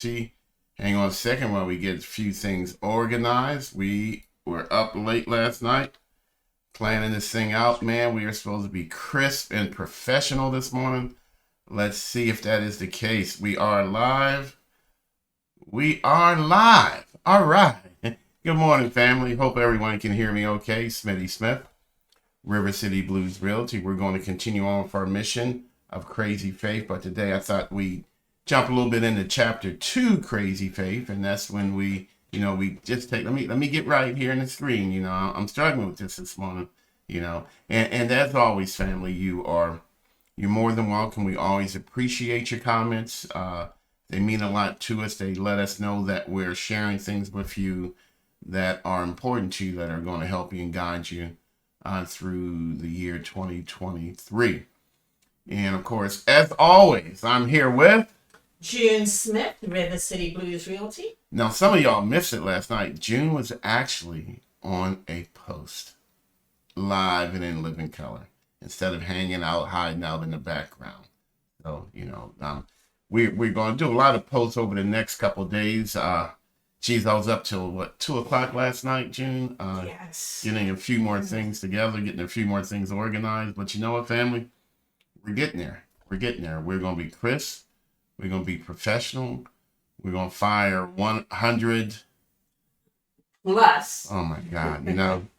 Hang on a second while we get a few things organized. We were up late last night planning this thing out, man. We are supposed to be crisp and professional this morning. Let's see if that is the case. We are live. We are live. All right. Good morning, family. Hope everyone can hear me okay. Smitty Smith, River City Blues Realty. We're going to continue on with our mission of Crazy Faith, but today I thought we'd jump a little bit into chapter 2, Crazy Faith, and that's when we just take, let me get right here in the screen. I'm struggling with this morning, and as always, family, you're more than welcome. We always appreciate your comments. They mean a lot to us. They let us know that we're sharing things with you that are important to you, that are going to help you and guide you through the year 2023. And of course, as always, I'm here with June Smith, River City Blues Realty. Now, some of y'all missed it last night. June was actually on a post, live and in living color, instead of hanging out, hiding out in the background. So, we're going to do a lot of posts over the next couple of days. I was up till, 2 o'clock last night, June? Yes. Getting a few more things together, getting a few more things organized. But you know what, family? We're getting there. We're going to be crisp. We're going to be professional. We're going to fire 100 plus. Oh, my God.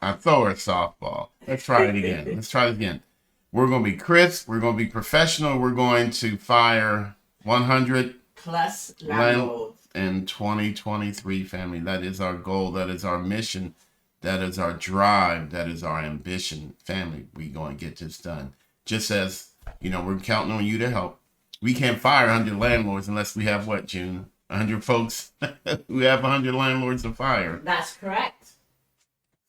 I throw her a softball. Let's try it again. We're going to be crisp. We're going to be professional. We're going to fire 100 plus landlords in 2023, family. That is our goal. That is our mission. That is our drive. That is our ambition. Family, we're going to get this done. Just as, we're counting on you to help. We can't fire 100 landlords unless we have what, June? 100 folks who have 100 landlords to fire. That's correct.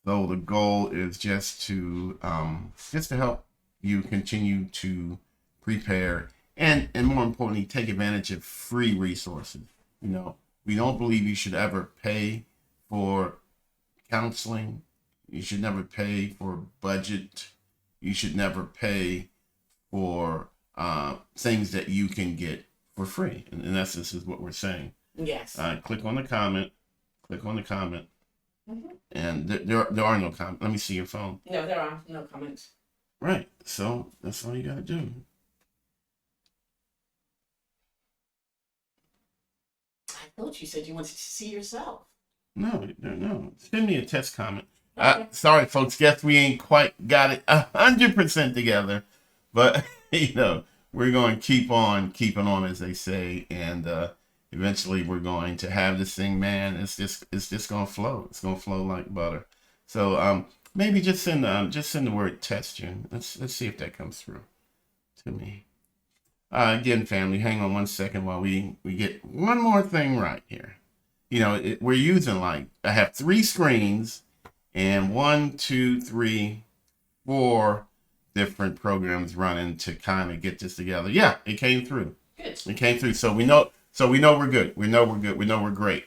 So the goal is just to help you continue to prepare and more importantly, take advantage of free resources. We don't believe you should ever pay for counseling. You should never pay for budget. You should never pay for things that you can get for free. And in essence is what we're saying. Yes. Click on the comment. Mm-hmm. And there are no comments. Let me see your phone. No, there are no comments. Right. So that's all you got to do. I thought you said you wanted to see yourself. No. Send me a test comment. Okay. Sorry, folks. Guess we ain't quite got it 100% together. But, we're going to keep on keeping on, as they say. And eventually we're going to have this thing, man. It's just going to flow. It's going to flow like butter. So maybe just send the word test, June. Let's see if that comes through to me. Again, family, hang on 1 second while we get one more thing right here. We're using I have 3 screens and 1, 2, 3, 4 different programs running to kind of get this together. Yeah, it came through. Good. It came through. So we know we're good. We know we're good. We know we're great.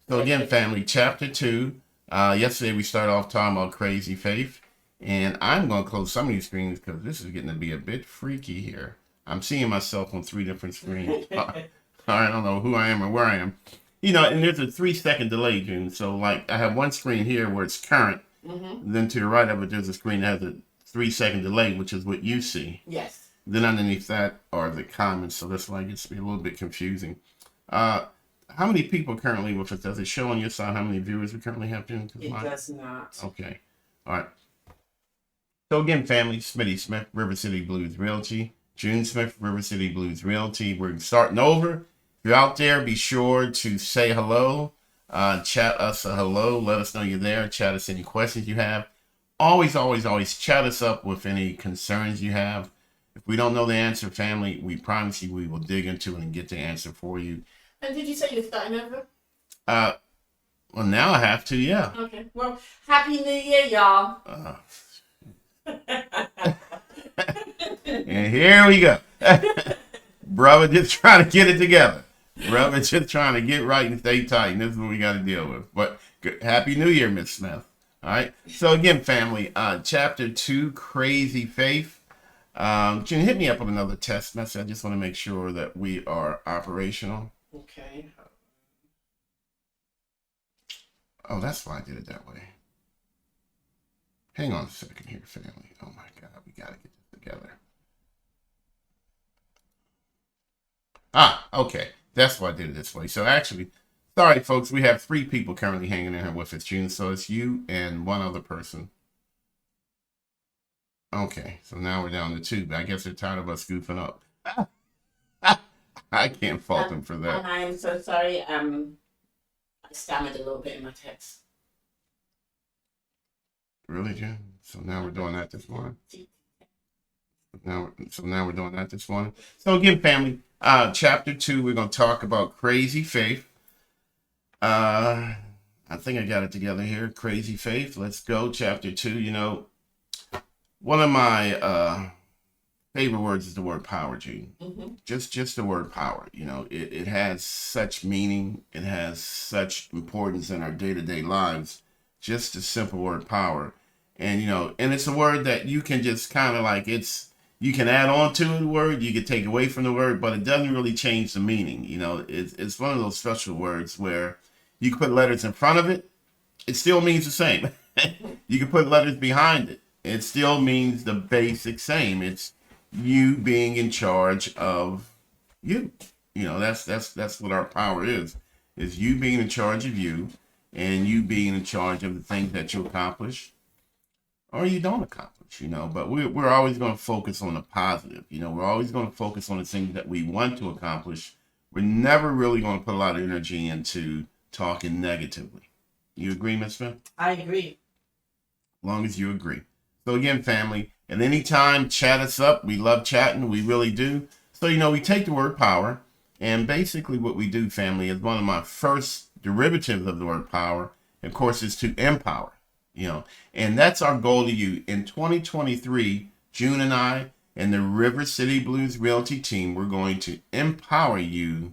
So again, family, chapter 2. Yesterday we started off talking about Crazy Faith. And I'm going to close some of these screens because this is getting to be a bit freaky here. I'm seeing myself on 3 different screens. I don't know who I am or where I am. And there's a 3-second delay, June. So I have one screen here where it's current. Mm-hmm. Then to the right of it, there's a screen that has a 3-second delay, which is what you see. Yes. Then underneath that are the comments, so that's why it gets to be a little bit confusing. How many people currently with us? Does it show on your side how many viewers we currently have, June? It does not. Okay. All right. So again, family, Smitty Smith, River City Blues Realty. June Smith, River City Blues Realty. We're starting over. If you're out there, be sure to say hello. Chat us a hello. Let us know you're there. Chat us any questions you have. Always chat us up with any concerns you have. If we don't know the answer, family, we promise you we will dig into it and get the answer for you. And did you say you're starting over? Well, now I have to, yeah. Okay. Well, Happy New Year, y'all. And here we go. Brother just trying to get it together. Brother just trying to get right and stay tight. And this is what we got to deal with. But Happy New Year, Miss Smith. All right. So again, family, chapter 2, Crazy Faith. Can you hit me up with another test message? I just want to make sure that we are operational. Okay. Oh, that's why I did it that way. Hang on a second here, family. Oh my God, we gotta get this together. Ah, okay. That's why I did it this way. So actually, sorry folks, we have 3 people currently hanging in here with us, June. So it's you and one other person. Okay, so now we're down to 2, but I guess they're tired of us goofing up. I can't fault them for that. And I am so sorry. I stammered a little bit in my text. Really, June? So now we're doing that this morning. Now we're doing that this morning. So again, family, chapter 2, we're gonna talk about crazy faith. I think I got it together here. Crazy faith. Let's go. Chapter 2. You know, one of my favorite words is the word power, Gene. Mm-hmm. Just the word power. You know, it has such meaning. It has such importance in our day-to-day lives. Just the simple word power. And, you know, and it's a word that you can just kind of like, you can add on to the word, you can take away from the word, but it doesn't really change the meaning. You know, it's one of those special words where you can put letters in front of it, it still means the same. You can put letters behind it, it still means the basic same. It's you being in charge of you. You know, that's what our power is you being in charge of you and you being in charge of the things that you accomplish or you don't accomplish, you know. But we're always going to focus on the positive. You know, we're always going to focus on the things that we want to accomplish. We're never really going to put a lot of energy into talking negatively. You agree, Ms. Smith? I agree. As long as you agree. So again, family, at any time, chat us up. We love chatting. We really do. So, you know, we take the word power, and basically what we do, family, is one of my first derivatives of the word power, of course, is to empower. You know, and that's our goal to you. In 2023, June and I and the River City Blues Realty team, we're going to empower you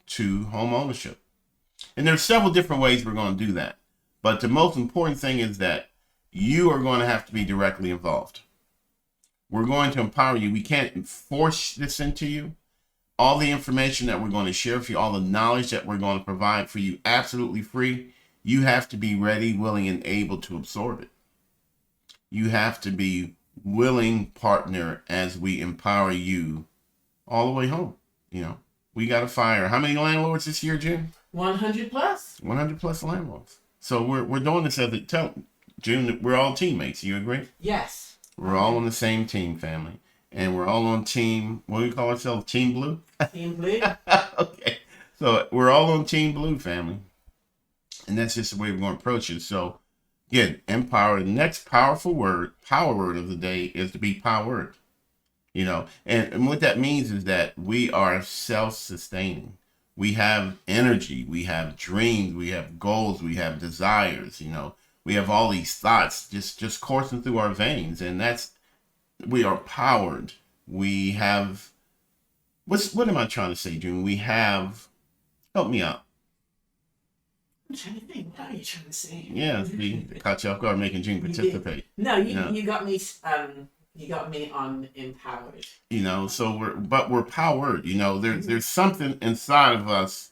to home ownership. And there's several different ways we're going to do that. But the most important thing is that you are going to have to be directly involved. We're going to empower you. We can't force this into you. All the information that we're going to share with you, all the knowledge that we're going to provide for you absolutely free, you have to be ready, willing, and able to absorb it. You have to be willing partner as we empower you all the way home. You know, we got to fire how many landlords this year, June? 100 plus. 100 plus landlords. So we're doing this as a June. We're all teammates. You agree? Yes. We're all on the same team, family, and we're all on team. What do we call ourselves? Team Blue. Team Blue. Okay, so we're all on Team Blue, family. And that's just the way we're going to approach it. So, again, empower. The next power word of the day is to be powered. You know, and what that means is that we are self-sustaining. We have energy. We have dreams. We have goals. We have desires. You know, we have all these thoughts just coursing through our veins. And we are powered. We have, what am I trying to say, June? We have, help me out. I'm trying to think. What are you trying to say? Yeah, see, caught you off guard making June participate. No, you got me. You got me on empowered. You know, so we're powered. You know, there's something inside of us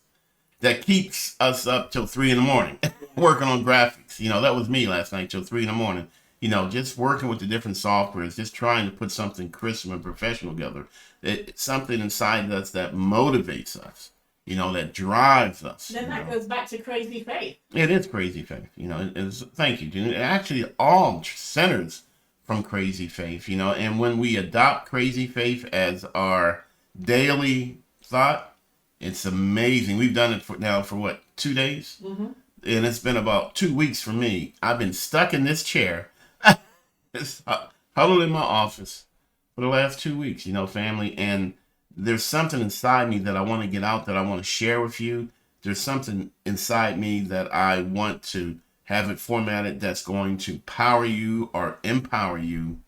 that keeps us up till 3 a.m. working on graphics. You know, that was me last night till 3 a.m. You know, just working with the different softwares, just trying to put something crisp and professional together. It's something inside us that motivates us. You know, that drives us. Then that goes back to crazy faith. It is crazy faith. You know, thank you, June. It actually all centers from crazy faith, you know, and when we adopt crazy faith as our daily thought, it's amazing. We've done it for what, 2 days? Mm-hmm. And it's been about 2 weeks for me. I've been stuck in this chair, huddled in my office for the last 2 weeks, you know, family, and there's something inside me that I want to get out, that I want to share with you. There's something inside me that I want to have it formatted that's going to power you or empower you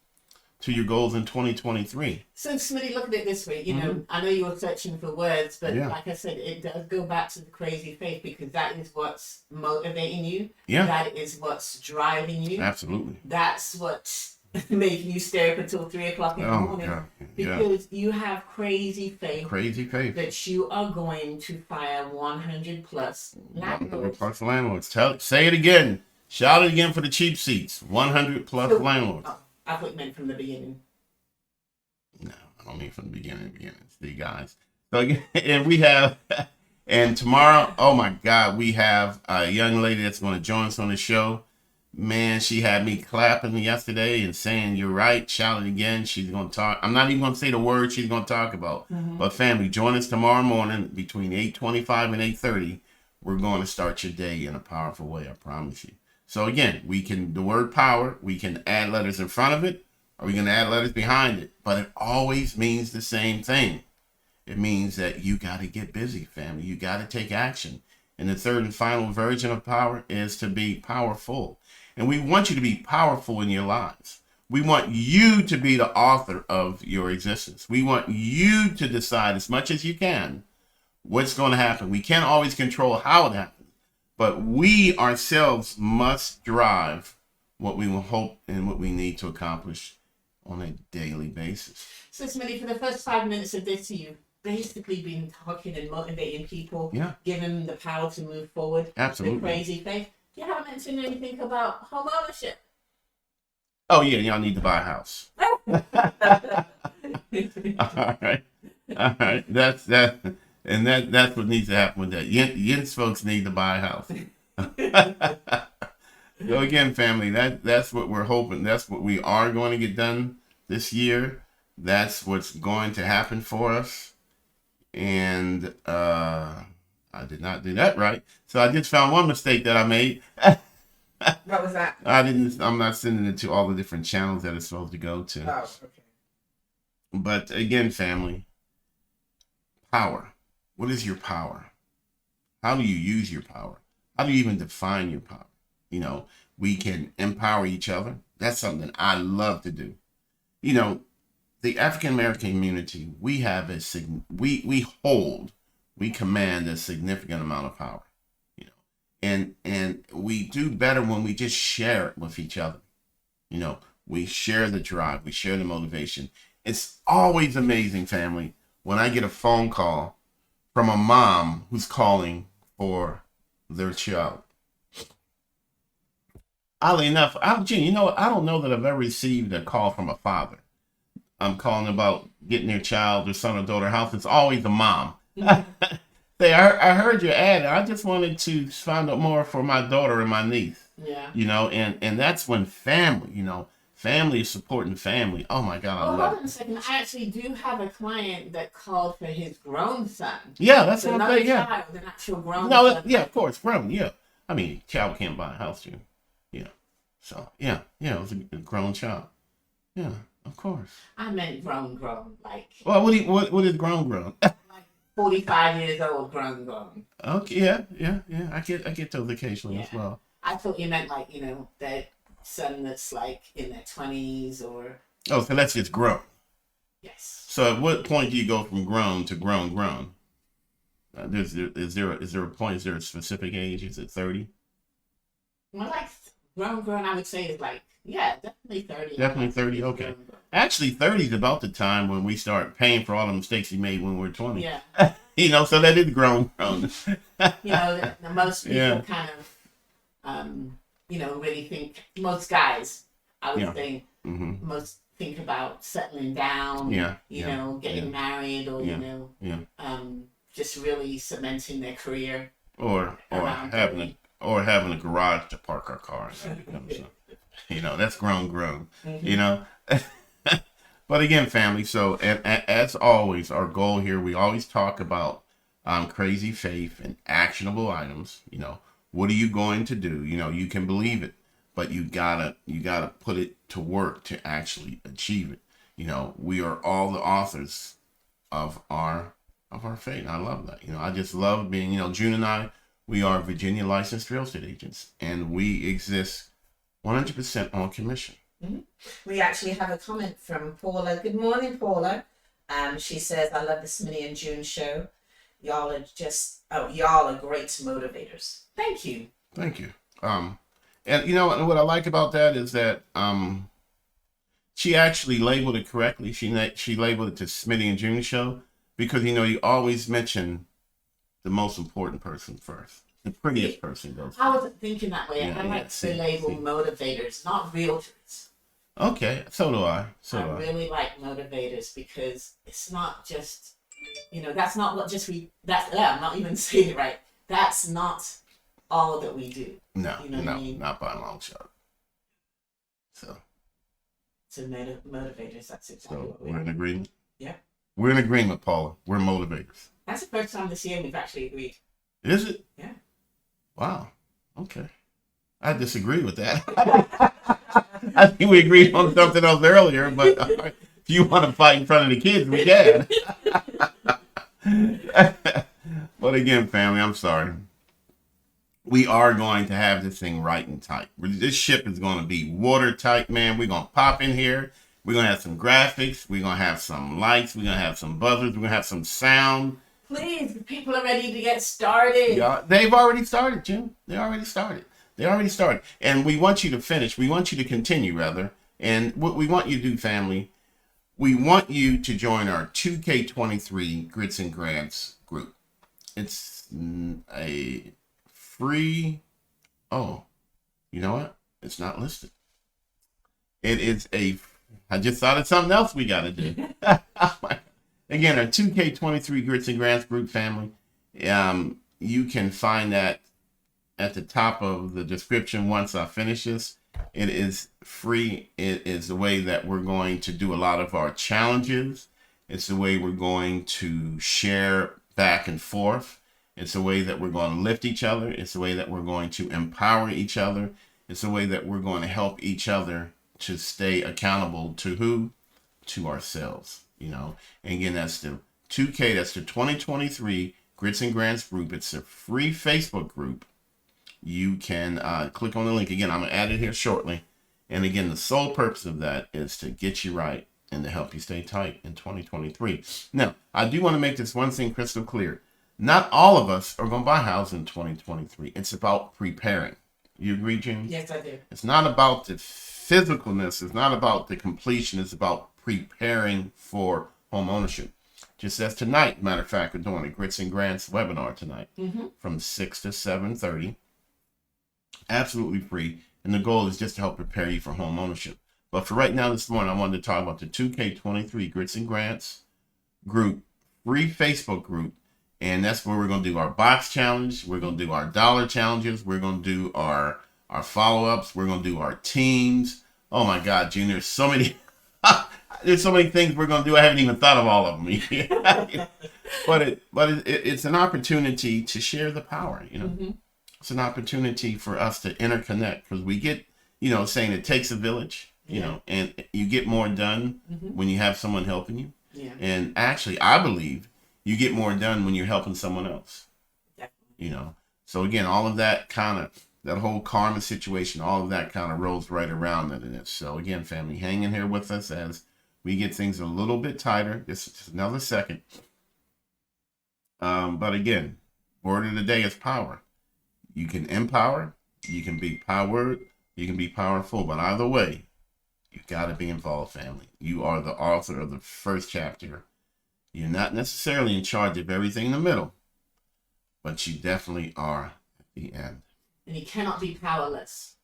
to your goals in 2023. So, Smitty, look at it this way. You know, I know you were searching for words, but like I said, it does go back to the crazy faith, because that is what's motivating you. Yeah. That is what's driving you. Absolutely. That's what making you stay up until 3 o'clock in the morning God. because you have crazy faith that you are going to fire 100 plus landlords. 100 plus landlords. Say it again. Shout it again for the cheap seats. 100 plus landlords. Oh, I thought you meant from the beginning. No, I don't mean from the beginning. See, guys. So again, and we have, and tomorrow, oh my God, we have a young lady that's going to join us on the show. Man, she had me clapping yesterday and saying, "You're right." Shout it again. She's going to talk. I'm not even going to say the word she's going to talk about. Mm-hmm. But family, join us tomorrow morning between 8:25 and 8:30. We're going to start your day in a powerful way. I promise you. So again, the word power, we can add letters in front of it, or we can add letters behind it. But it always means the same thing. It means that you got to get busy, family. You got to take action. And the third and final version of power is to be powerful. And we want you to be powerful in your lives. We want you to be the author of your existence. We want you to decide as much as you can what's going to happen. We can't always control how it happens, but we ourselves must drive what we will hope and what we need to accomplish on a daily basis. So, Smitty, for the first 5 minutes of this, you've basically been talking and motivating people, giving them the power to move forward. Absolutely. The crazy faith. You haven't mentioned anything about home ownership. Oh yeah, y'all need to buy a house. All right. That's what needs to happen with that. Yin's folks need to buy a house. So again, family, that's what we're hoping. That's what we are going to get done this year. That's what's going to happen for us. And I did not do that right. So I just found one mistake that I made. What was that? I'm not sending it to all the different channels that it's supposed to go to. Oh, okay. But again, family, power. What is your power? How do you use your power? How do you even define your power? You know, we can empower each other. That's something I love to do. You know, the African American community, we have we command a significant amount of power, you know, and we do better when we just share it with each other. You know, we share the drive, we share the motivation. It's always amazing, family, when I get a phone call from a mom who's calling for their child. Oddly enough, you know, I don't know that I've ever received a call from a father. I'm calling about getting their child, their son or daughter house. It's always a mom. Say, I heard your ad. I just wanted to find out more for my daughter and my niece. Yeah. You know, and that's when family, you know, family is supporting family. Oh my God, I love it. Hold on a second. I actually do have a client that called for his grown son. Yeah, that's what I'm saying. Yeah. Child, an actual grown son. Yeah, of course, grown. Yeah. I mean, child can't buy a house, you know. Yeah. So yeah, it was a grown child. Yeah, of course. I meant grown, like. Well, what is grown? Like 45 years old, grown. Okay, yeah. I get those occasionally as well. I thought you meant like, you know, that son that's like in their 20s or. Oh, so that's just grown. Yes. So at what point do you go from grown to grown? Is there a point? Is there a specific age? Is it 30? Well, like grown, I would say is like, yeah, definitely 30. Definitely 30, okay. Grown. Actually, 30 is about the time when we start paying for all the mistakes we made when we were 20. Yeah. You know, so that is grown. You know, the most people kind of, you know, really think, most guys, I would think, most think about settling down, you know, getting married or, you know, just really cementing their career. Or having a garage to park our cars. You know, that's grown, you know. But again, family, so as always, our goal here, we always talk about crazy faith and actionable items. You know, what are you going to do? You know, you can believe it, but you gotta put it to work to actually achieve it. You know, we are all the authors of our fate. I love that. You know, I just love being, you know, June and I, we are Virginia licensed real estate agents, and we exist 100% on commission. Mm-hmm. We actually have a comment from Paula. Good morning, Paula. She says, I love the Smitty and June show. Y'all are great motivators. Thank you. Thank you. And you know what I like about that is that she actually labeled it correctly. She labeled it to Smitty and Junior Show because, you always mention the most important person first. The prettiest person goes. I wasn't thinking that way. I like to label motivators, not realtors. Okay, so do I. I really like motivators because it's not just, that's not what I'm not even saying it right. That's not all that we do. No, not by a long shot. So motivators, that's exactly what we're in agreement? Yeah. We're in agreement, Paula. We're motivators. That's the first time this year we've actually agreed. Is it? Yeah. Wow. Okay. I disagree with that. I think we agreed on something else earlier, but if you want to fight in front of the kids, we can. But again, family, I'm sorry. We are going to have this thing right and tight. This ship is going to be watertight, man. We're going to pop in here. We're going to have some graphics. We're going to have some lights. We're going to have some buzzers. We're going to have some sound. Please, people are ready to get started. Yeah, they've already started, Jim. They already started. And we want you to finish. We want you to continue, rather. And what we want you to do, family, we want you to join our 2K23 Grits and Grants group. It's a free... Oh, you know what? It's not listed. It is I just thought of something else we got to do. Again, our 2K23 Grits and Grants group, family. You can find that at the top of the description once I finish this. It is free. It is the way that we're going to do a lot of our challenges. It's the way we're going to share back and forth. It's the way that we're going to lift each other. It's the way that we're going to empower each other. It's the way that we're going to help each other to stay accountable to who? To ourselves, And again, that's the 2K, that's the 2023 Grits and Grants group. It's a free Facebook group. You can click on the link. Again, I'm going to add it here shortly. And again, the sole purpose of that is to get you right and to help you stay tight in 2023. Now, I do want to make this one thing crystal clear. Not all of us are going to buy a house in 2023. It's about preparing. You agree, James? Yes, I do. It's not about the physicalness. It's not about the completion. It's about preparing for home ownership. Just as tonight, matter of fact, we're doing a Grits and Grants webinar tonight from 6 to 7:30. Absolutely free. And the goal is just to help prepare you for home ownership. But for right now, this morning, I wanted to talk about the 2K23 Grits and Grants group, free Facebook group. And that's where we're going to do our box challenge. We're going to do our dollar challenges. We're going to do our follow-ups. We're going to do our teams. Oh my God, June, there's so many things we're going to do. I haven't even thought of all of them. but it's an opportunity to share the power, It's an opportunity for us to interconnect because we get, saying it takes a village, and you get more done when you have someone helping you. Yeah. And actually, I believe you get more done when you're helping someone else. Definitely. So again, all of that that whole karma situation, all of that kind of rolls right around in it. So again, family, hang in here with us as we get things a little bit tighter. Just another second. But again, word of the day is power. You can empower, you can be powered, you can be powerful, but either way, you got to be involved, family. You are the author of the first chapter. You're not necessarily in charge of everything in the middle, but you definitely are at the end. And you cannot be powerless.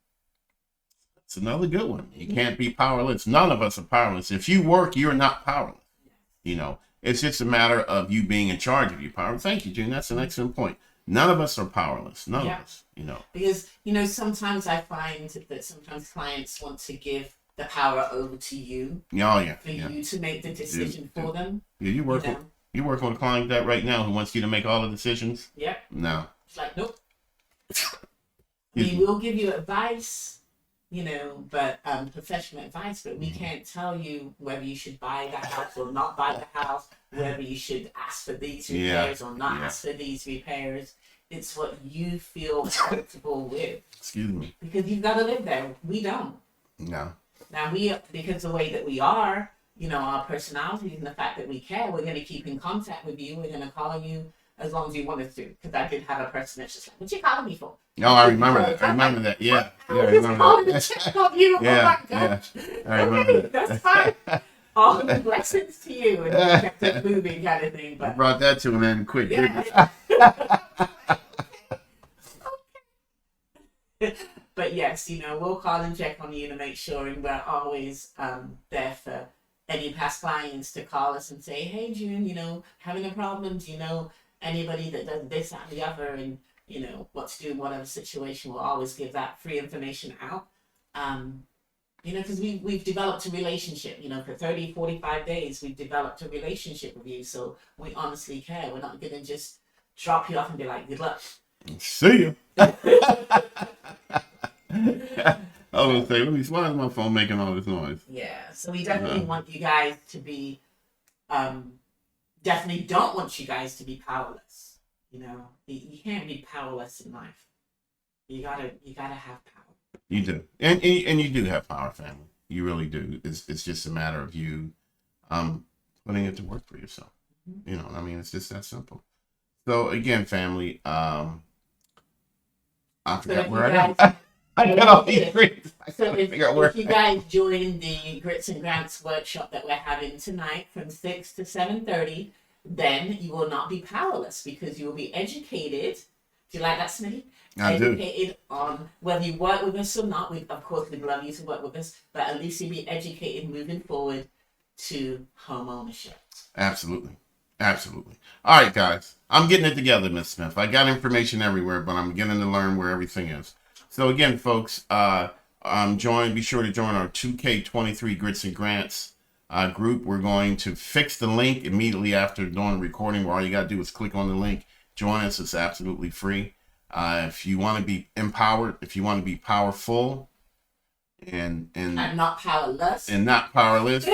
That's another good one. You can't be powerless. None of us are powerless. If you work, you're not powerless. It's just a matter of you being in charge of your power. Thank you, June. That's an excellent point. None of us are powerless. None of us, Because, sometimes I find that sometimes clients want to give the power over to you. Oh, yeah. For you to make the decision for them. Yeah, you work with a client that right now who wants you to make all the decisions? Yep. No. It's like, nope. We'll give you advice, but professional advice, but we can't tell you whether you should buy the house or not buy the house, whether you should ask for these repairs or not ask for these repairs. It's what you feel comfortable with. Excuse me. Because you've got to live there. We don't. No. Now, because the way that we are, our personalities and the fact that we care, we're going to keep in contact with you. We're going to call you as long as you wanted to. Because I did have a person that's just like, what you calling me for? No, I remember that. I remember that. Yeah. I was calling to check on you. Yeah, Oh my gosh. I remember Okay, that's fine. All blessings to you. And kept it moving kind of thing. But I brought that to an end quick. yeah. But yes, we'll call and check on you to make sure, and we're always there for any past clients to call us and say, hey, June, having a problem, anybody that does this, that, and the other, and, what to do in whatever situation, we'll always give that free information out. Because we've developed a relationship, for 30, 45 days, we've developed a relationship with you, so we honestly care. We're not going to just drop you off and be like, good luck. See you. I was gonna say, why is my phone making all this noise? Yeah, so we definitely want you guys to be, definitely don't want you guys to be powerless. You can't be powerless in life. You gotta have power. You do, and you do have power, family. You really do. It's just a matter of you, putting it to work for yourself. Mm-hmm. It's just that simple. So again, family, I forgot where I am. I got all these things. So if you guys join the Grits and Grants workshop that we're having tonight from 6 to 7:30, then you will not be powerless because you will be educated. Do you like that, Smitty? Educated on whether you work with us or not. Of course, we'd love you to work with us, but at least you'll be educated moving forward to home ownership. Absolutely. Absolutely. All right, guys. I'm getting it together, Miss Smith. I got information everywhere, but I'm getting to learn where everything is. So again, folks, be sure to join our 2K23 Grits and Grants group. We're going to fix the link immediately after doing the recording, where all you got to do is click on the link. Join us. It's absolutely free. If you want to be empowered, if you want to be powerful and not powerless. And not powerless.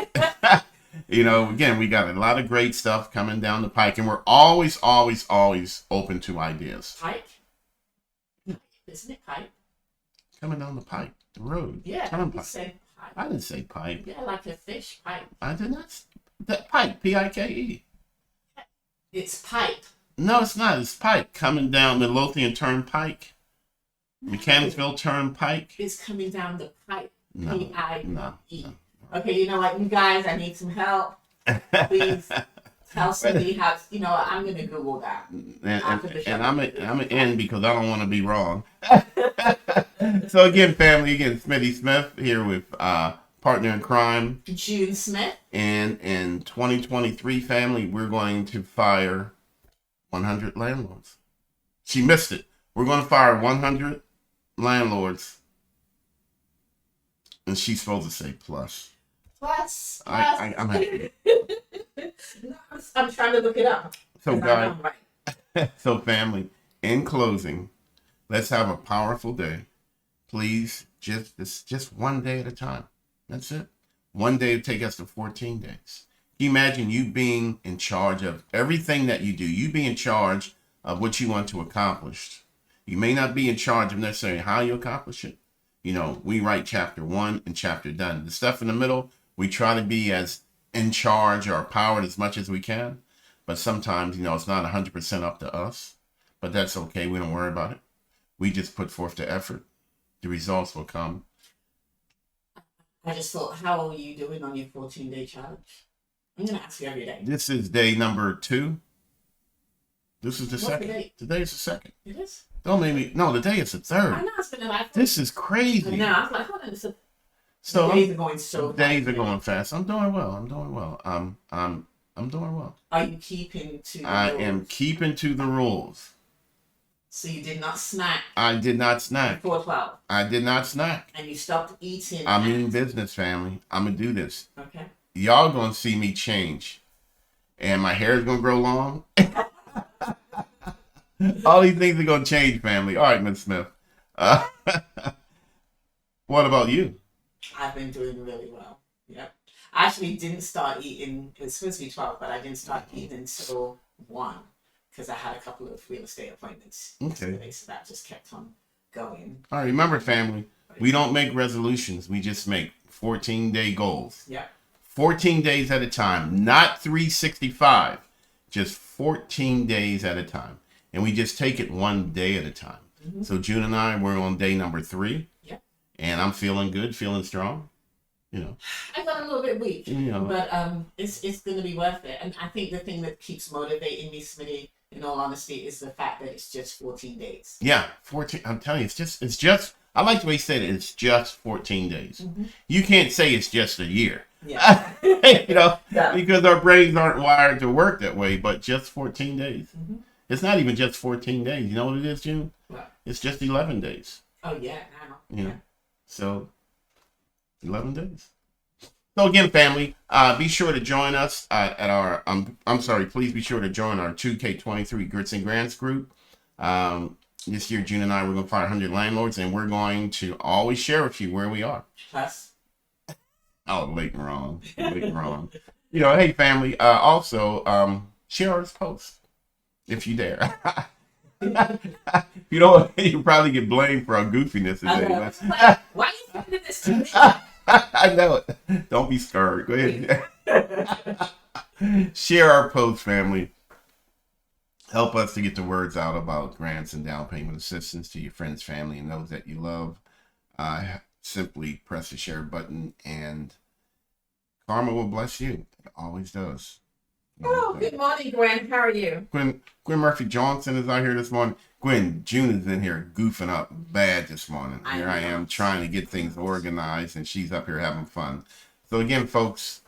Again, we got a lot of great stuff coming down the pike, and we're always, always, always open to ideas. Pike? Isn't it pipe? Coming down the pipe, the road. Yeah, turnpike. You said pipe. I didn't say pipe. Yeah, like a fish pipe. I did not. That pipe, P-I-K-E. It's pipe. No, it's not. It's pipe coming down Midlothian Turnpike, Mechanicsville Turnpike. It's coming down the pipe. No, P-I-E. No. Okay, you know what, you guys, I need some help. Please tell somebody how. I'm gonna Google that. And I'm an N because I don't want to be wrong. So again, family, Smitty Smith here with partner in crime, June Smith. And in 2023, family, we're going to fire 100 landlords. She missed it. We're going to fire 100 landlords, and she's supposed to say plus. Plus. I'm happy. I'm trying to look it up. So, guys, so family, in closing, let's have a powerful day. Please, just one day at a time. That's it. One day would take us to 14 days. Can you imagine you being in charge of everything that you do? You be in charge of what you want to accomplish. You may not be in charge of necessarily how you accomplish it. We write chapter 1 and chapter done. The stuff in the middle, we try to be as in charge or powered as much as we can. But sometimes, it's not 100% up to us. But that's okay. We don't worry about it. We just put forth the effort. The results will come. I just thought, how are you doing on your 14-day challenge? I'm going to ask you every day. This is day number 2. This is the What's second. The date? Today is the second. It is? Don't make me. No, today is the 3rd. I know, it's been a life. This is crazy. No, I was like, hold on. So the days are going so fast. Days are going fast. I'm doing well. I'm doing well. Are you keeping to the I rules? am keeping to the rules. So you did not snack. I did not snack. Before 12. I did not snack. And you stopped eating. I mean business, family. I'm going to do this. Okay. Y'all going to see me change. And my hair is going to grow long. All these things are going to change, family. All right, Ms. Smith. What about you? I've been doing really well. Yep. I actually didn't start eating. It was supposed to be 12, but I didn't start eating until 1 because I had a couple of real estate appointments. Okay. So that just kept on going. All right, remember, family, we don't make resolutions. We just make 14-day goals. Yeah. 14 days at a time, not 365. just 14 days at a time. And we just take it one day at a time. Mm-hmm. So June and I, we're on day number 3. Yeah. And I'm feeling good, feeling strong. I got a little bit weak, but it's going to be worth it. And I think the thing that keeps motivating me, Smitty, in all honesty, is the fact that it's just 14 days. Yeah, 14. I'm telling you, it's just. I like the way you said it. It's just 14 days. Mm-hmm. You can't say it's just a year. Yeah. Because our brains aren't wired to work that way. But just 14 days. Mm-hmm. It's not even just 14 days. You know what it is, June? What? It's just 11 days. Oh yeah, now. Yeah. So 11 days. So again, family, be sure to join us at our. Please be sure to join our 2K23 Grits and Grants group. This year, June and I, we're going to find 100 landlords, and we're going to always share with you where we are. Us. Oh, late and wrong. Hey, family. Also, share our post if you dare. You don't. You probably get blamed for our goofiness today. Why are you sending this to me? I know it. Don't be scared. Go ahead. Share our post, family. Help us to get the words out about grants and down payment assistance to your friends, family, and those that you love. Simply press the share button, and karma will bless you. It always does. Good morning, Gwen. How are you? Gwen Murphy Johnson is out here this morning. Gwen, June is in here goofing up bad this morning. Here I am trying to get things organized, and she's up here having fun. So again, folks,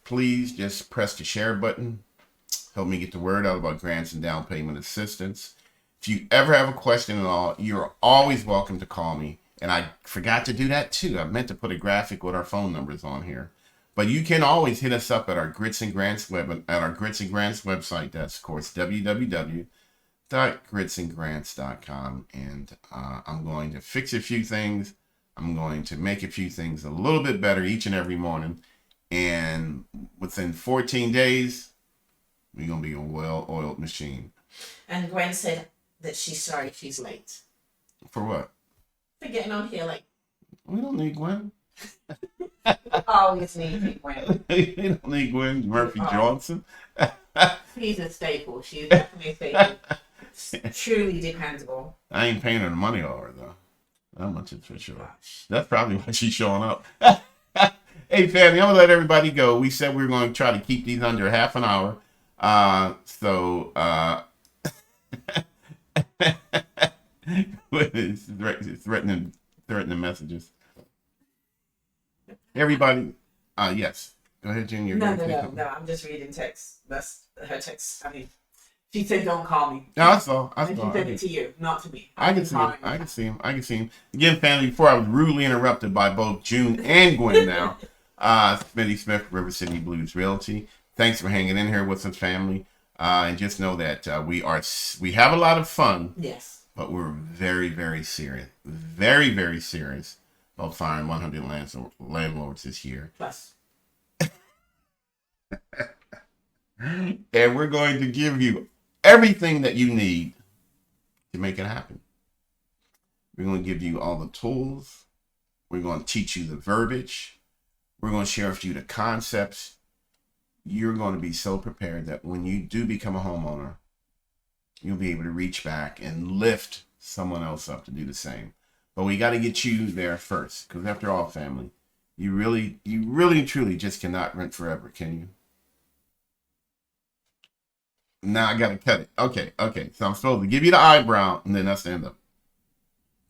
please just press the share button. Help me get the word out about grants and down payment assistance. If you ever have a question at all, you're always welcome to call me. And I forgot to do that too. I meant to put a graphic with our phone numbers on here. But you can always hit us up at our Grits and Grants website. That's, of course, www.gritsandgrants.com. And I'm going to fix a few things. I'm going to make a few things a little bit better each and every morning. And within 14 days, we're going to be a well-oiled machine. And Gwen said that she's sorry she's late. For what? For getting on here like... We don't need Gwen. Always need Gwen. We don't need Gwen Murphy Johnson. She's a staple. She's definitely a staple. Truly dependable. I ain't paying her the money over, though. That much is for sure. Gosh. That's probably why she's showing up. Hey, family, I'm going to let everybody go. We said we were going to try to keep these under half an hour. It's threatening messages. Everybody, yes. Go ahead, Junior. No. I'm just reading text. That's her text. I mean, she said, "Don't call me." No, I saw. She said it to you, not to me. I can see him. Again, family, before I was rudely interrupted by both June and Gwen now. Smitty Smith, River City Blues Realty. Thanks for hanging in here with us, family. And just know that we have a lot of fun. Yes. But we're very, very serious. Very, very serious about firing 100 landlords this year. Plus. And we're going to give you everything that you need to make it happen. We're going to give you all the tools. We're going to teach you the verbiage. We're going to share with you the concepts. You're going to be so prepared that when you do become a homeowner, you'll be able to reach back and lift someone else up to do the same. But we got to get you there first, because after all, family, you really truly just cannot rent forever, can you? Now I got to cut it. Okay. So I'm supposed to give you the eyebrow, and then I stand up.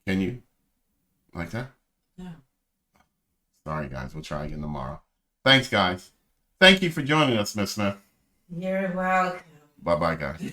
Can you? Like that? No. Sorry, guys. We'll try again tomorrow. Thanks, guys. Thank you for joining us, Miss Smith. You're welcome. Bye-bye, guys.